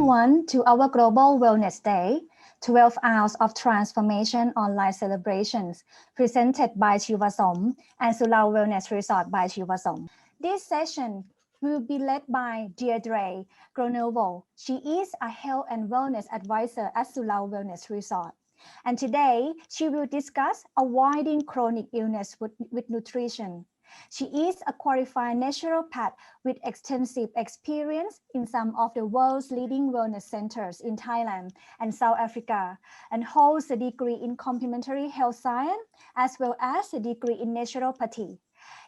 everyone to our Global Wellness Day, 12 Hours of Transformation Online Celebrations, presented by Chiva-Som and Zulal Wellness Resort by Chiva-Som. This session will be led by Deidre Groenewald. She is a health and wellness advisor at Zulal Wellness Resort. And today, she will discuss avoiding chronic illness with nutrition. She is a qualified naturopath with extensive experience in some of the world's leading wellness centers in Thailand and South Africa, and holds a degree in complementary health science as well as a degree in naturopathy.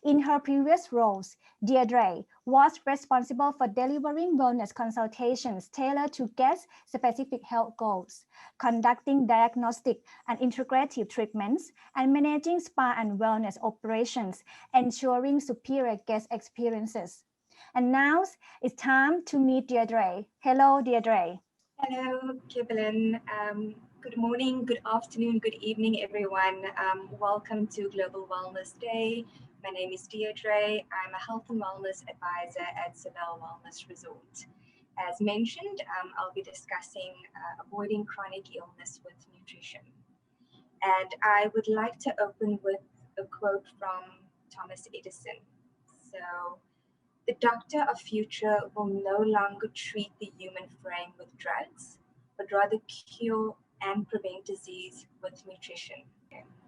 In her previous roles, Deidre was responsible for delivering wellness consultations tailored to guest-specific health goals, conducting diagnostic and integrative treatments, and managing spa and wellness operations, ensuring superior guest experiences. And now it's time to meet Deidre. Hello, Deidre. Hello, Kibelin. Good morning, good afternoon, good evening, everyone. Welcome to Global Wellness Day. My name is Deidre. I'm a health and wellness advisor at Zulal Wellness Resort. As mentioned, I'll be discussing avoiding chronic illness with nutrition. And I would like to open with a quote from Thomas Edison. So, the doctor of future will no longer treat the human frame with drugs, but rather cure and prevent disease with nutrition.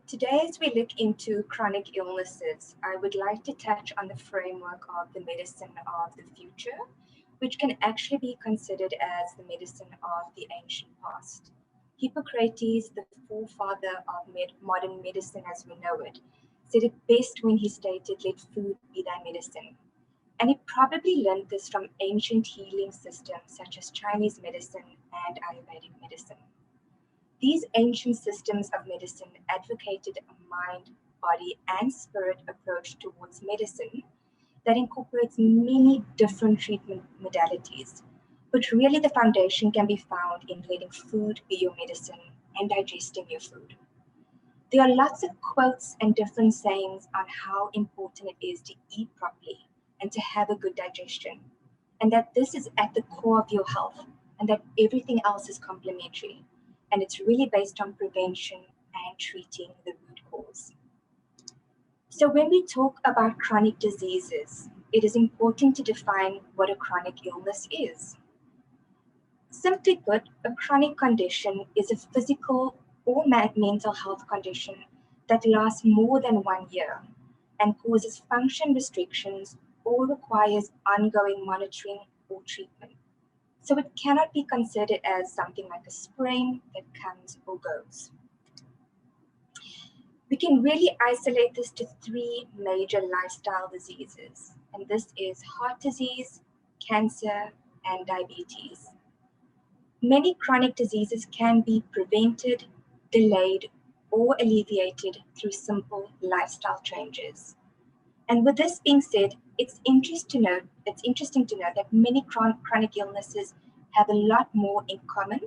Today, as we look into chronic illnesses, I would like to touch on the framework of the medicine of the future, which can actually be considered as the medicine of the ancient past. Hippocrates, the forefather of modern medicine as we know it, said it best when he stated, "Let food be thy medicine." And he probably learned this from ancient healing systems such as Chinese medicine and Ayurvedic medicine. These ancient systems of medicine advocated a mind, body, and spirit approach towards medicine that incorporates many different treatment modalities. But really the foundation can be found in letting food be your medicine and digesting your food. There are lots of quotes and different sayings on how important it is to eat properly and to have a good digestion, and that this is at the core of your health and that everything else is complementary. And it's really based on prevention and treating the root cause. So when we talk about chronic diseases, it is important to define what a chronic illness is. Simply put, a chronic condition is a physical or mental health condition that lasts more than 1 year and causes function restrictions or requires ongoing monitoring or treatment. So it cannot be considered as something like a sprain that comes or goes. We can really isolate this to 3 major lifestyle diseases, and this is heart disease, cancer, and diabetes. Many chronic diseases can be prevented, delayed, or alleviated through simple lifestyle changes. And with this being said, it's interesting to note that many chronic illnesses have a lot more in common,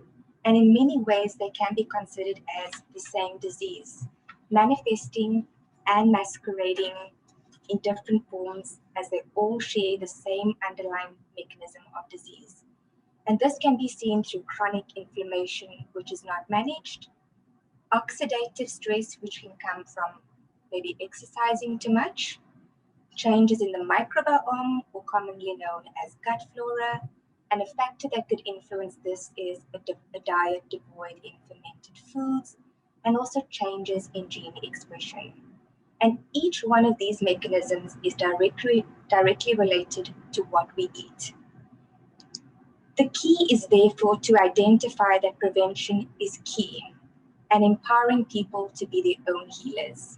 and in many ways they can be considered as the same disease, manifesting and masquerading in different forms as they all share the same underlying mechanism of disease. And this can be seen through chronic inflammation, which is not managed, oxidative stress, which can come from maybe exercising too much, changes in the microbiome, or commonly known as gut flora, and a factor that could influence this is a diet devoid in fermented foods, and also changes in gene expression. And each one of these mechanisms is directly related to what we eat. The key is therefore to identify that prevention is key and empowering people to be their own healers.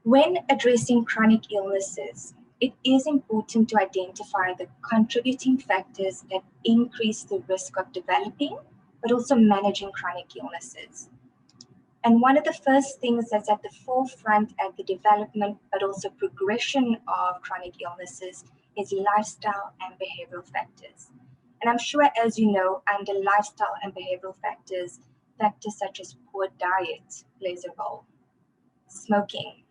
When addressing chronic illnesses, it is important to identify the contributing factors that increase the risk of developing, but also managing chronic illnesses. And one of the first things that's at the forefront at the development, but also progression of chronic illnesses is lifestyle and behavioral factors. And I'm sure, as you know, under lifestyle and behavioral factors such as poor diet plays a role, smoking,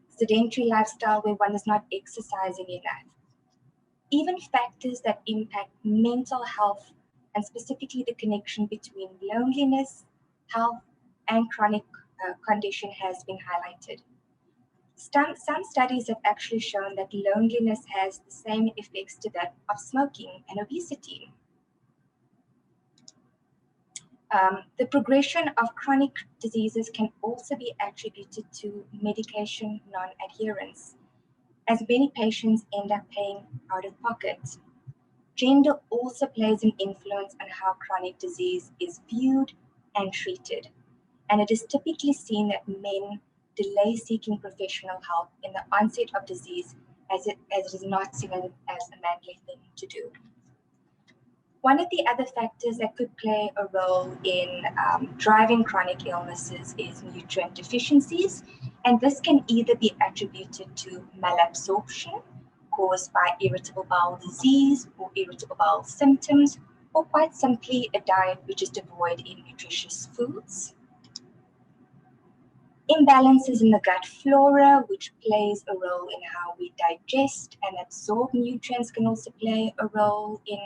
sedentary lifestyle where one is not exercising enough, even factors that impact mental health, and specifically the connection between loneliness, health, and chronic condition has been highlighted. Some studies have actually shown that loneliness has the same effects to that of smoking and obesity. The progression of chronic diseases can also be attributed to medication non-adherence, as many patients end up paying out of pocket. Gender also plays an influence on how chronic disease is viewed and treated, and it is typically seen that men delay seeking professional help in the onset of disease as it is not seen as a manly thing to do. One of the other factors that could play a role in driving chronic illnesses is nutrient deficiencies, and this can either be attributed to malabsorption caused by irritable bowel disease or irritable bowel symptoms, or quite simply a diet which is devoid in nutritious foods. Imbalances in the gut flora, which plays a role in how we digest and absorb nutrients, can also play a role in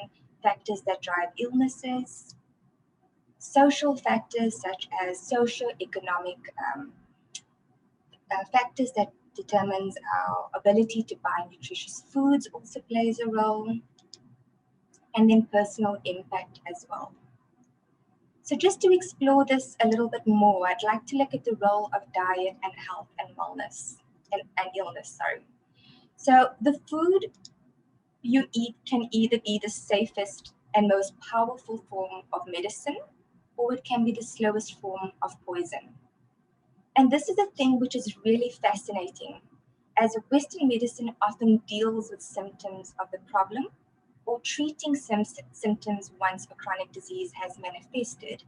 factors that drive illnesses. Social factors such as socio-economic factors that determines our ability to buy nutritious foods also plays a role, and then personal impact as well. So just to explore this a little bit more, I'd like to look at the role of diet and health and wellness and illness, sorry. So the food you eat can either be the safest and most powerful form of medicine, or it can be the slowest form of poison. And this is a thing which is really fascinating, as Western medicine often deals with symptoms of the problem or treating symptoms once a chronic disease has manifested,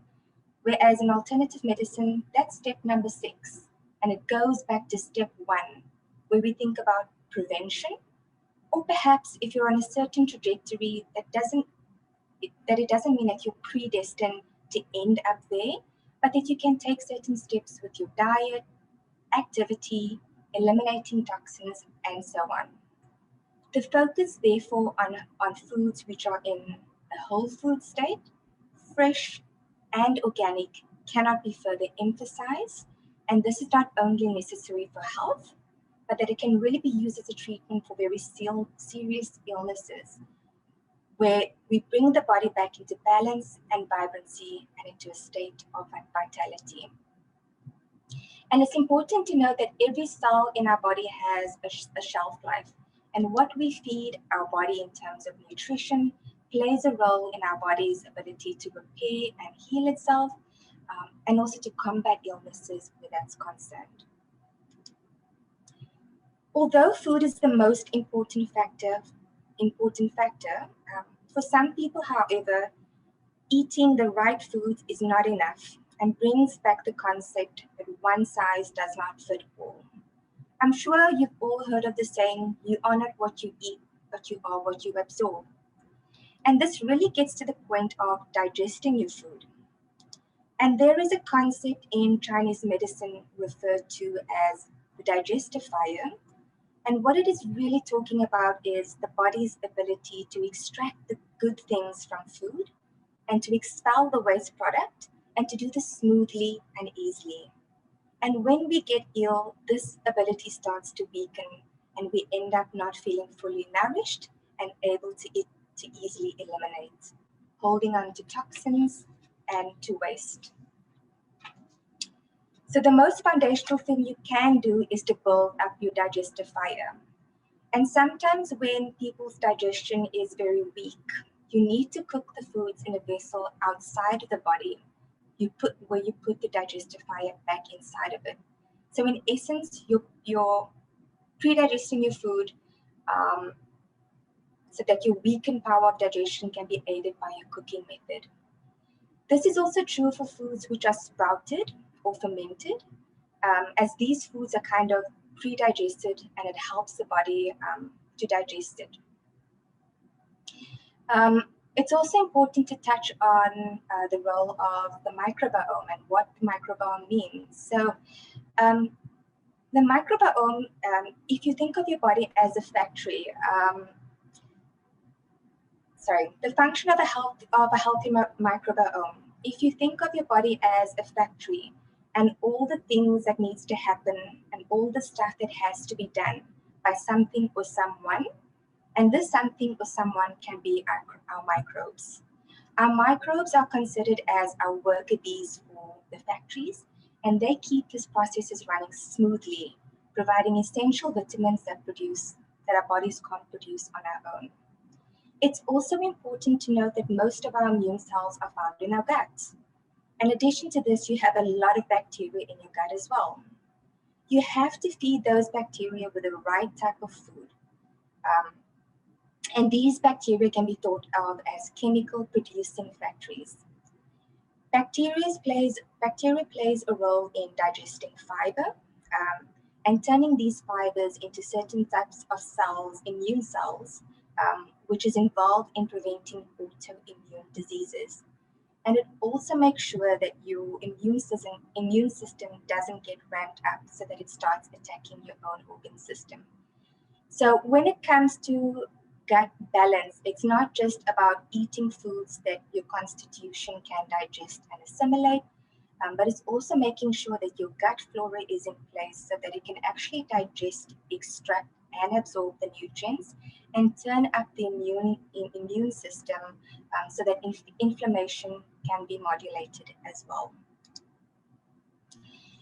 whereas in alternative medicine, that's step number 6, and it goes back to step 1, where we think about prevention, or perhaps if you're on a certain trajectory that it doesn't mean that you're predestined to end up there, but that you can take certain steps with your diet, activity, eliminating toxins, and so on. The focus, therefore, on foods which are in a whole food state, fresh and organic, cannot be further emphasized. And this is not only necessary for health, but that it can really be used as a treatment for very serious illnesses, where we bring the body back into balance and vibrancy and into a state of vitality. And it's important to know that every cell in our body has a shelf life, and what we feed our body in terms of nutrition plays a role in our body's ability to repair and heal itself, and also to combat illnesses where that's concerned. Although food is the most important factor, for some people, however, eating the right foods is not enough and brings back the concept that one size does not fit all. I'm sure you've all heard of the saying, you are not what you eat, but you are what you absorb. And this really gets to the point of digesting your food. And there is a concept in Chinese medicine referred to as the digestive fire. And what it is really talking about is the body's ability to extract the good things from food and to expel the waste product, and to do this smoothly and easily. And when we get ill, this ability starts to weaken, and we end up not feeling fully nourished and able to easily eliminate, holding on to toxins and to waste. So the most foundational thing you can do is to build up your digestive fire. And sometimes when people's digestion is very weak, you need to cook the foods in a vessel outside of the body. Where you put the digestive fire back inside of it. So in essence, you're pre-digesting your food so that your weakened power of digestion can be aided by your cooking method. This is also true for foods which are sprouted or fermented, as these foods are kind of pre-digested and it helps the body to digest it. It's also important to touch on the role of the microbiome and what the microbiome means. So the microbiome, if you think of your body as a factory, the function of a healthy microbiome. If you think of your body as a factory and all the things that needs to happen and all the stuff that has to be done by something or someone, and this something or someone can be our microbes. Our microbes are considered as our worker bees for the factories, and they keep these processes running smoothly, providing essential vitamins that our bodies can't produce on our own. It's also important to note that most of our immune cells are found in our gut. In addition to this, you have a lot of bacteria in your gut as well. You have to feed those bacteria with the right type of food. And these bacteria can be thought of as chemical producing factories. Bacteria plays a role in digesting fiber and turning these fibers into certain types of cells, immune cells, which is involved in preventing autoimmune diseases. And it also makes sure that your immune system doesn't get ramped up so that it starts attacking your own organ system. So when it comes to gut balance, it's not just about eating foods that your constitution can digest and assimilate, but it's also making sure that your gut flora is in place so that it can actually digest, extract, and absorb the nutrients and turn up the immune system so that inflammation can be modulated as well.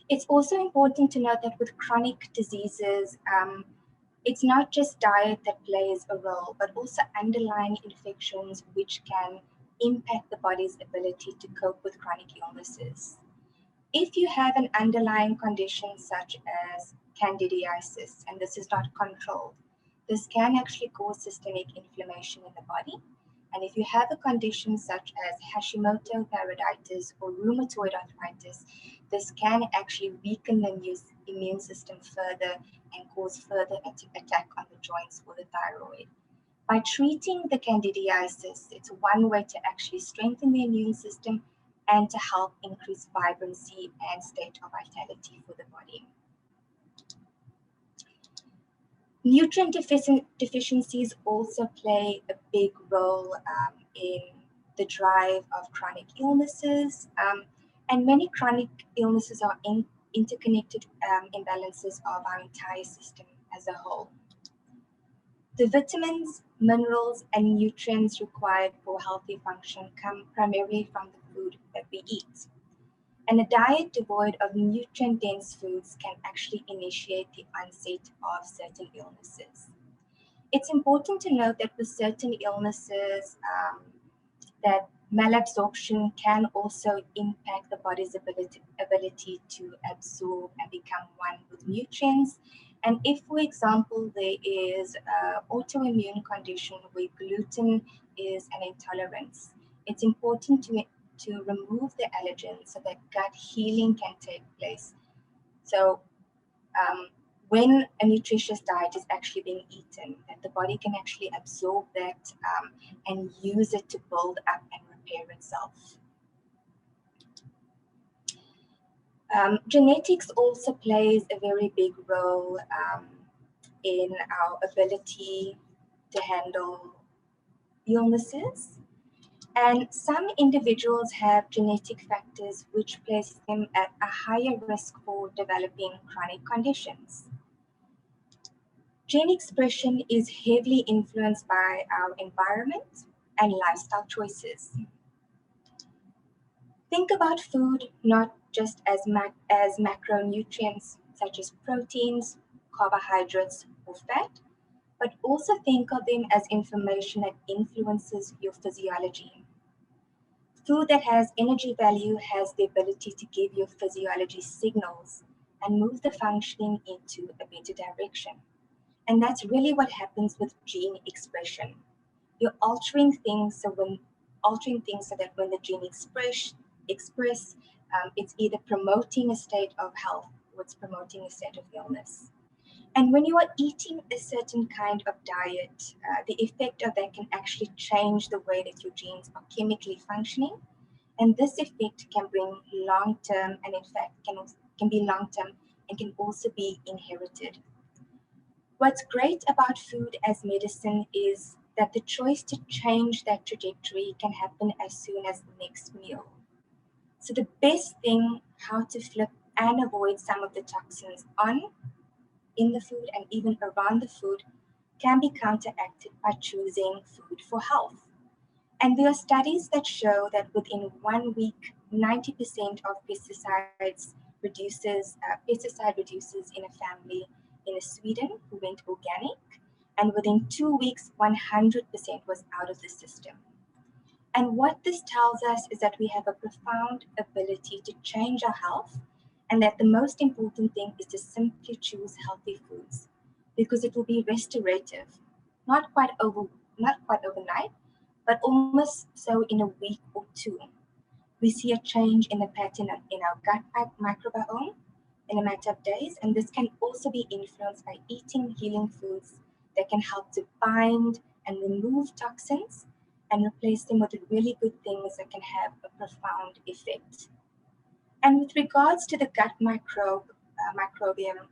It's also important to note that with chronic diseases, it's not just diet that plays a role, but also underlying infections which can impact the body's ability to cope with chronic illnesses. If you have an underlying condition such as candidiasis, and this is not controlled, this can actually cause systemic inflammation in the body. And if you have a condition such as Hashimoto thyroiditis or rheumatoid arthritis, this can actually weaken the immune system further and cause further attack on the joints or the thyroid. By treating the candidiasis, it's one way to actually strengthen the immune system and to help increase vibrancy and state of vitality for the body. Nutrient deficiencies also play a big role in the drive of chronic illnesses, and many chronic illnesses are interconnected imbalances of our entire system as a whole. The vitamins, minerals, and nutrients required for healthy function come primarily from the food that we eat. And a diet devoid of nutrient-dense foods can actually initiate the onset of certain illnesses. It's important to note that with certain illnesses, that malabsorption can also impact the body's ability to absorb and become one with nutrients. And if, for example, there is an autoimmune condition where gluten is an intolerance, it's important to remove the allergen so that gut healing can take place. So when a nutritious diet is actually being eaten, that the body can actually absorb that and use it to build up and repair itself. Genetics also plays a very big role in our ability to handle illnesses. And some individuals have genetic factors which place them at a higher risk for developing chronic conditions. Gene expression is heavily influenced by our environment and lifestyle choices. Think about food not just as macronutrients such as proteins, carbohydrates, or fat, but also think of them as information that influences your physiology. Food that has energy value has the ability to give your physiology signals and move the functioning into a better direction. And that's really what happens with gene expression. You're altering things so that when the gene express, it's either promoting a state of health or it's promoting a state of illness. And when you are eating a certain kind of diet, the effect of that can actually change the way that your genes are chemically functioning. And this effect can bring long-term, and in fact can be long-term and can also be inherited. What's great about food as medicine is that the choice to change that trajectory can happen as soon as the next meal. So the best thing how to flip and avoid some of the toxins in the food and even around the food can be counteracted by choosing food for health. And there are studies that show that within 1 week, 90% of pesticide reduces in a family in Sweden who went organic, and within 2 weeks, 100% was out of the system. And what this tells us is that we have a profound ability to change our health, and that the most important thing is to simply choose healthy foods because it will be restorative, not quite overnight, but almost so in a week or two. We see a change in the pattern in our gut microbiome in a matter of days, and this can also be influenced by eating healing foods that can help to bind and remove toxins and replace them with really good things that can have a profound effect. And with regards to the gut microbiome,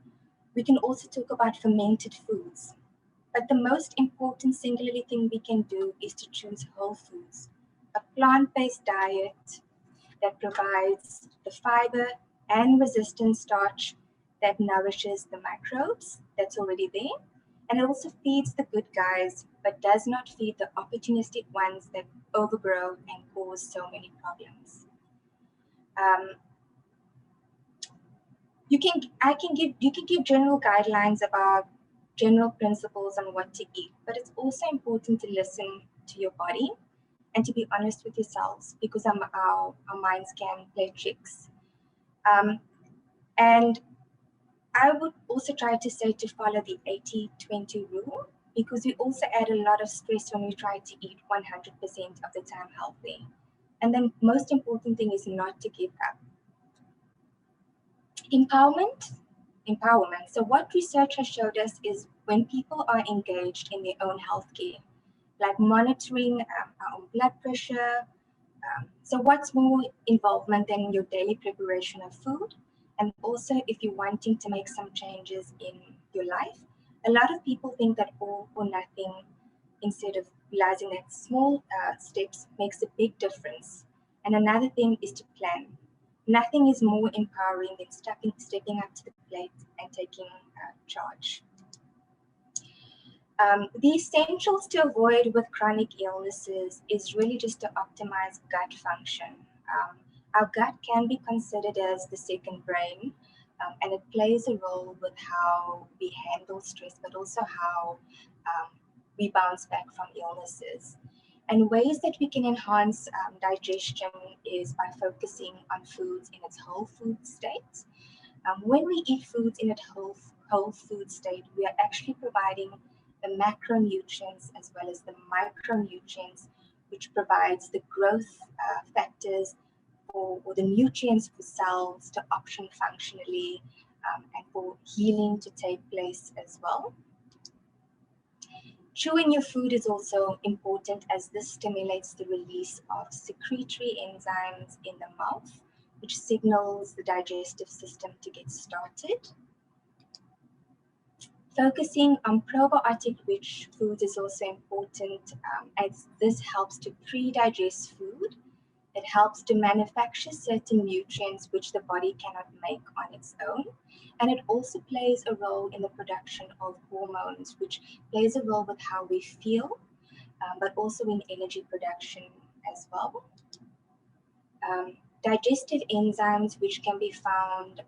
we can also talk about fermented foods. But the most important singularly thing we can do is to choose whole foods, a plant-based diet that provides the fiber and resistant starch that nourishes the microbes that's already there. And it also feeds the good guys, but does not feed the opportunistic ones that overgrow and cause so many problems. You can give general guidelines about general principles on what to eat, but it's also important to listen to your body and to be honest with yourselves, because our minds can play tricks. And I would also try to say to follow the 80-20 rule, because we also add a lot of stress when we try to eat 100% of the time healthy. And the most important thing is not to give up. Empowerment. So what research has showed us is when people are engaged in their own healthcare, like monitoring our own blood pressure. So what's more involvement than your daily preparation of food? And also if you're wanting to make some changes in your life, a lot of people think that all or nothing, instead of realizing that small steps makes a big difference. And another thing is to plan. Nothing is more empowering than stepping up to the plate and taking charge. The essentials to avoid with chronic illnesses is really just to optimize gut function. Our gut can be considered as the second brain, and it plays a role with how we handle stress, but also how we bounce back from illnesses. And ways that we can enhance digestion is by focusing on foods in its whole food state. When we eat foods in its whole food state, we are actually providing the macronutrients as well as the micronutrients, which provides the growth factors or the nutrients for cells to function functionally, and for healing to take place as well. Chewing your food is also important, as this stimulates the release of secretory enzymes in the mouth, which signals the digestive system to get started. Focusing on probiotic-rich foods is also important, as this helps to pre-digest food. It helps to manufacture certain nutrients which the body cannot make on its own. And it also plays a role in the production of hormones, which plays a role with how we feel, but also in energy production as well. Digestive enzymes, which can be found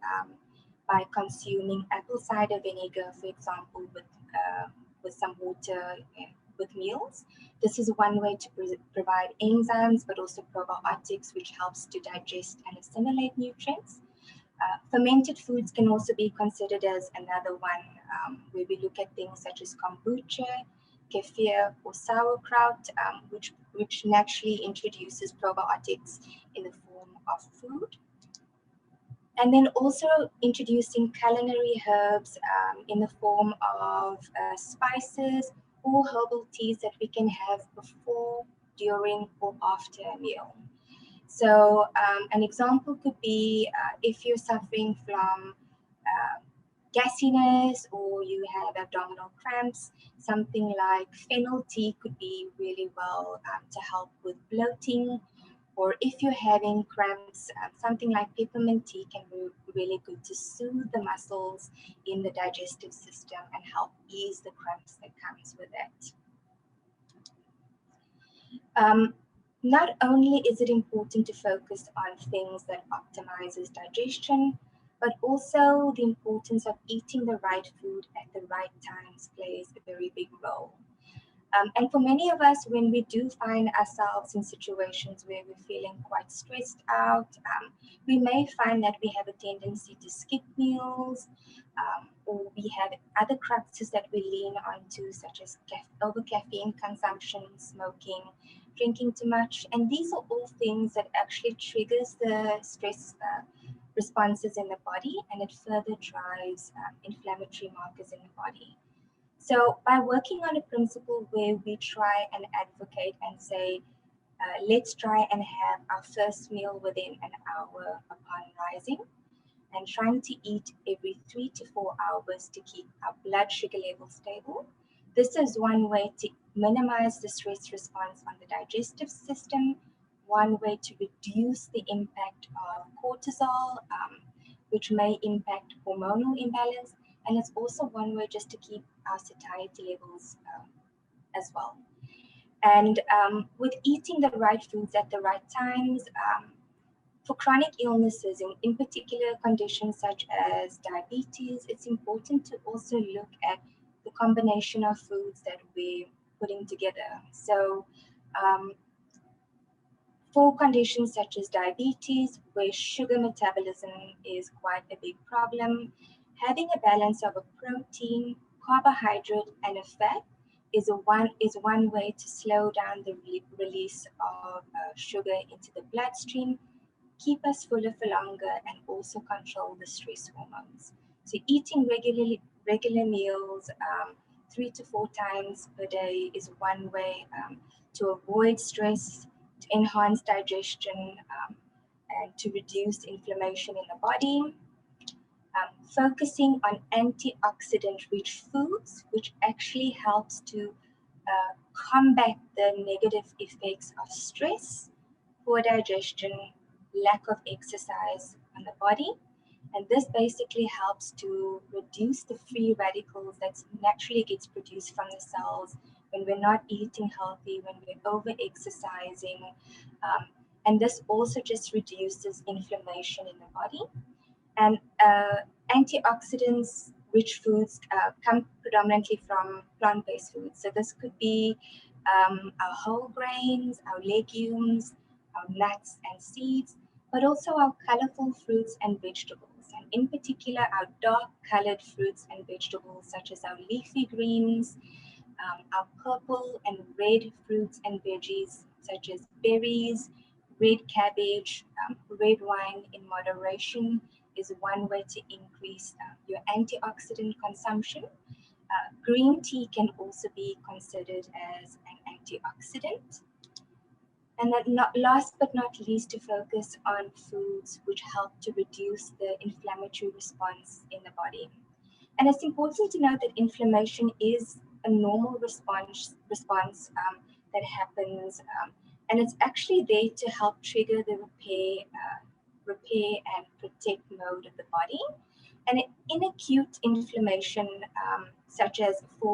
by consuming apple cider vinegar, for example, with some water with meals. This is one way to provide enzymes, but also probiotics, which helps to digest and assimilate nutrients. Fermented foods can also be considered as another one, where we look at things such as kombucha, kefir, or sauerkraut, which naturally introduces probiotics in the form of food. And then also introducing culinary herbs in the form of spices or herbal teas that we can have before, during, or after a meal. So an example could be if you're suffering from gassiness or you have abdominal cramps, something like fennel tea could be really well to help with bloating. Or if you're having cramps, something like peppermint tea can be really good to soothe the muscles in the digestive system and help ease the cramps that comes with it. Not only is it important to focus on things that optimizes digestion, but also the importance of eating the right food at the right times plays a very big role. And for many of us, when we do find ourselves in situations where we're feeling quite stressed out, we may find that we have a tendency to skip meals, or we have other crutches that we lean onto, such as over caffeine consumption, smoking, drinking too much. And these are all things that actually triggers the stress responses in the body, and it further drives inflammatory markers in the body. So by working on a principle where we try and advocate and say, let's try and have our first meal within an hour upon rising, and trying to eat every 3 to 4 hours to keep our blood sugar level stable. This is one way to minimize the stress response on the digestive system, one way to reduce the impact of cortisol, which may impact hormonal imbalance, and it's also one way just to keep our satiety levels as well. And with eating the right foods at the right times, for chronic illnesses, in particular conditions such as diabetes, it's important to also look at the combination of foods that we're putting together. So for conditions such as diabetes, where sugar metabolism is quite a big problem, having a balance of a protein, carbohydrate, and a fat is one way to slow down the release of sugar into the bloodstream, keep us fuller for longer, and also control the stress hormones. So eating regular meals 3 to 4 times per day is one way to avoid stress, to enhance digestion, and to reduce inflammation in the body. Focusing on antioxidant-rich foods, which actually helps to combat the negative effects of stress, poor digestion, lack of exercise on the body. And this basically helps to reduce the free radicals that naturally gets produced from the cells when we're not eating healthy, when we're over-exercising. And this also just reduces inflammation in the body. And antioxidants rich foods come predominantly from plant-based foods. So this could be our whole grains, our legumes, our nuts and seeds, but also our colorful fruits and vegetables. And in particular, our dark colored fruits and vegetables, such as our leafy greens, our purple and red fruits and veggies, such as berries, red cabbage, red wine in moderation is one way to increase your antioxidant consumption. Green tea can also be considered as an antioxidant. And then last but not least, to focus on foods which help to reduce the inflammatory response in the body. And it's important to note that inflammation is a normal response that happens, and it's actually there to help trigger the repair and protect mode of the body. And in acute inflammation, such as a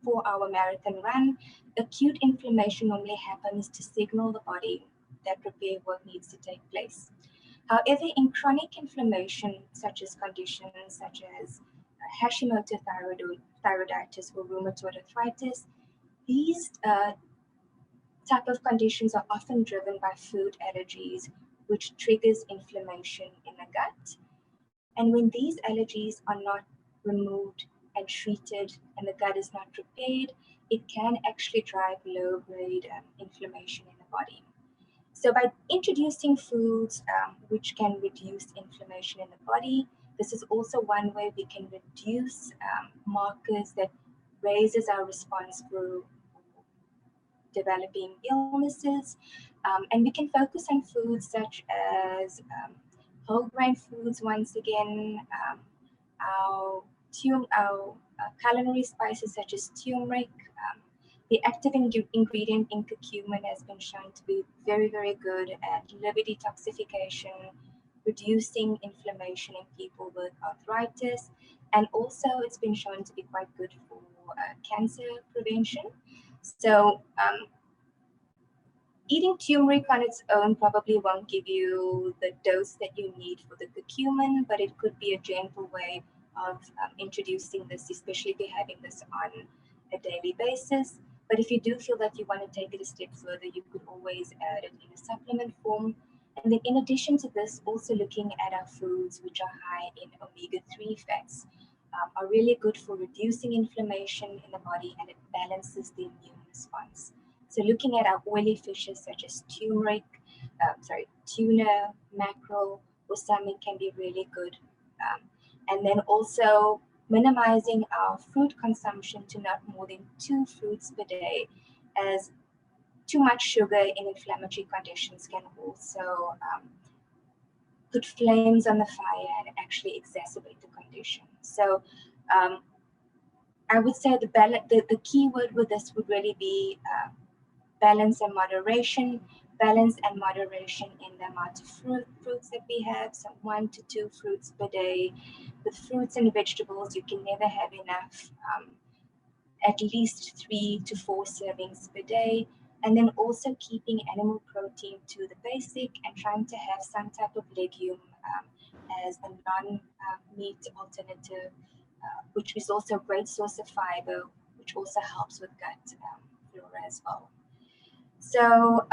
4-hour marathon run, acute inflammation normally happens to signal the body that repair work needs to take place. However, in chronic inflammation, such as conditions such as Hashimoto thyroiditis or rheumatoid arthritis, these type of conditions are often driven by food allergies, which triggers inflammation in the gut. And when these allergies are not removed and treated and the gut is not repaired, it can actually drive low-grade inflammation in the body. So by introducing foods which can reduce inflammation in the body, this is also one way we can reduce markers that raises our response for developing illnesses. And we can focus on foods such as whole grain foods, once again, our culinary spices such as turmeric. The active ingredient in curcumin has been shown to be very, very good at liver detoxification, reducing inflammation in people with arthritis, and also it's been shown to be quite good for cancer prevention. So eating turmeric on its own probably won't give you the dose that you need for the curcumin, but it could be a gentle way of introducing this, especially if you're having this on a daily basis. But if you do feel that you want to take it a step further, you could always add it in a supplement form. And then in addition to this, also looking at our foods which are high in omega-3 fats are really good for reducing inflammation in the body, and it balances the immune response. So looking at our oily fishes such as tuna, mackerel, or salmon can be really good. And then also minimizing our fruit consumption to not more than 2 fruits per day, as too much sugar in inflammatory conditions can also put flames on the fire and actually exacerbate the condition. So I would say the key word with this would really be balance and moderation. Balance and moderation in the amount of fruits that we have, so 1 to 2 fruits per day. With fruits and vegetables, you can never have enough, at least 3 to 4 servings per day. And then also keeping animal protein to the basic and trying to have some type of legume as a non-meat alternative, which is also a great source of fiber, which also helps with gut flora as well. So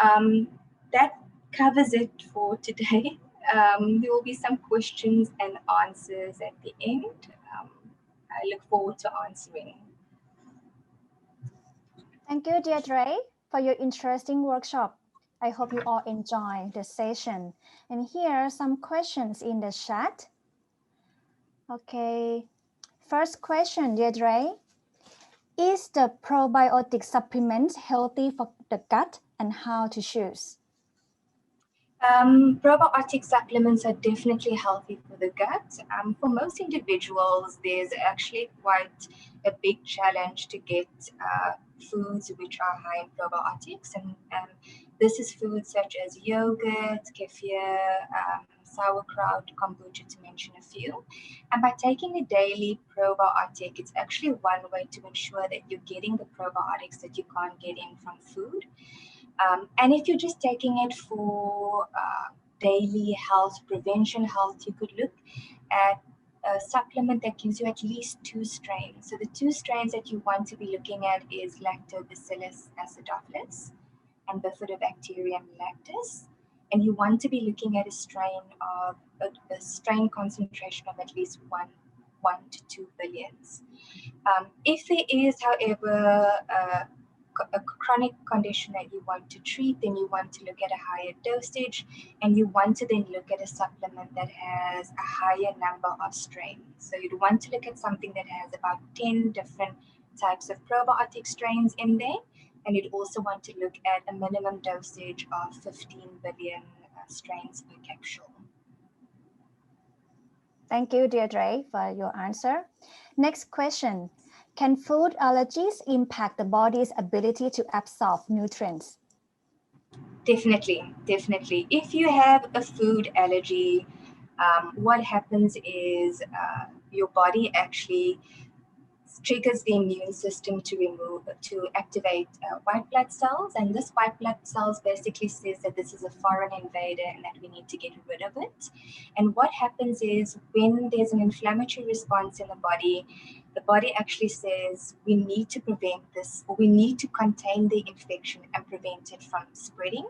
that covers it for today. There will be some questions and answers at the end. I look forward to answering. Thank you, Deidre, for your interesting workshop. I hope you all enjoy the session. And here are some questions in the chat. Okay, first question, Deidre. Is the probiotic supplement healthy for the gut, and how to choose? Probiotic supplements are definitely healthy for the gut. For most individuals, there's actually quite a big challenge to get foods which are high in probiotics, and this is foods such as yogurt, kefir, sauerkraut, kombucha, to mention a few. And by taking a daily probiotic, it's actually one way to ensure that you're getting the probiotics that you can't get in from food. And if you're just taking it for daily health, prevention health, you could look at a supplement that gives you at least 2 strains. So the 2 strains that you want to be looking at is Lactobacillus acidophilus and Bifidobacterium lactis. And you want to be looking at a strain concentration of at least 1 to 2 billions. If there is, however, a chronic condition that you want to treat, then you want to look at a higher dosage, and you want to then look at a supplement that has a higher number of strains. So you'd want to look at something that has about 10 different types of probiotic strains in there, and you'd also want to look at a minimum dosage of 15 billion strains per capsule. Thank you, Deidre, for your answer. Next question. Can food allergies impact the body's ability to absorb nutrients? Definitely. If you have a food allergy, what happens is your body actually triggers the immune system to activate white blood cells, and this white blood cells basically says that this is a foreign invader and that we need to get rid of it. And what happens is when there's an inflammatory response in the body actually says we need to prevent this, or we need to contain the infection and prevent it from spreading,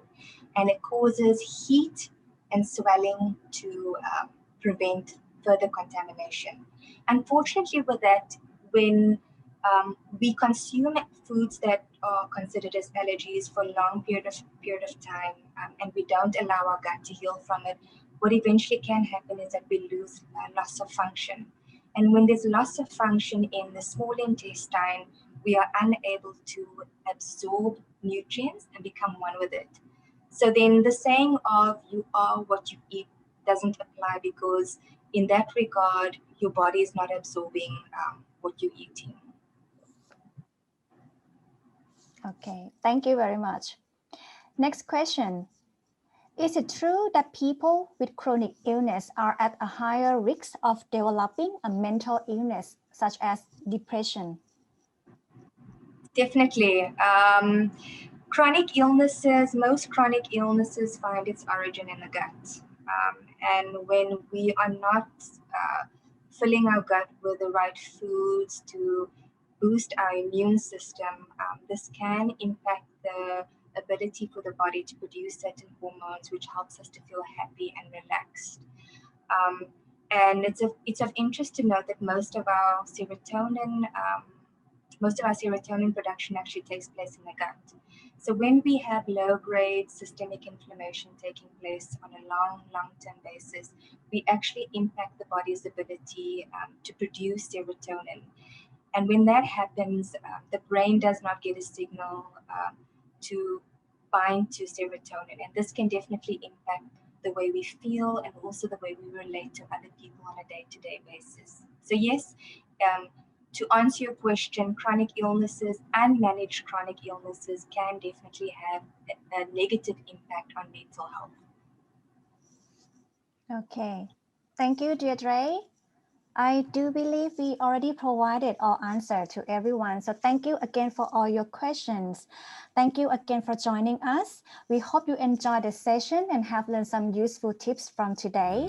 and it causes heat and swelling to prevent further contamination. Unfortunately with that, when we consume foods that are considered as allergies for a long period of time, and we don't allow our gut to heal from it, what eventually can happen is that we lose loss of function. And when there's loss of function in the small intestine, we are unable to absorb nutrients and become one with it. So then the saying of you are what you eat doesn't apply, because in that regard, your body is not absorbing what you're eating. Okay, thank you very much. Next question. Is it true that people with chronic illness are at a higher risk of developing a mental illness such as depression? Definitely. Chronic illnesses, most chronic illnesses find its origin in the gut. And when we are not filling our gut with the right foods to boost our immune system, this can impact the ability for the body to produce certain hormones, which helps us to feel happy and relaxed. And it's of interest to note that most of our serotonin production actually takes place in the gut. So when we have low-grade systemic inflammation taking place on a long-term basis, we actually impact the body's ability to produce serotonin. And when that happens, the brain does not get a signal to bind to serotonin. And this can definitely impact the way we feel and also the way we relate to other people on a day-to-day basis. So yes, to answer your question, chronic illnesses and managed chronic illnesses can definitely have a negative impact on mental health. Okay, thank you, Deirdre. I do believe we already provided our answer to everyone. So thank you again for all your questions. Thank you again for joining us. We hope you enjoyed the session and have learned some useful tips from today.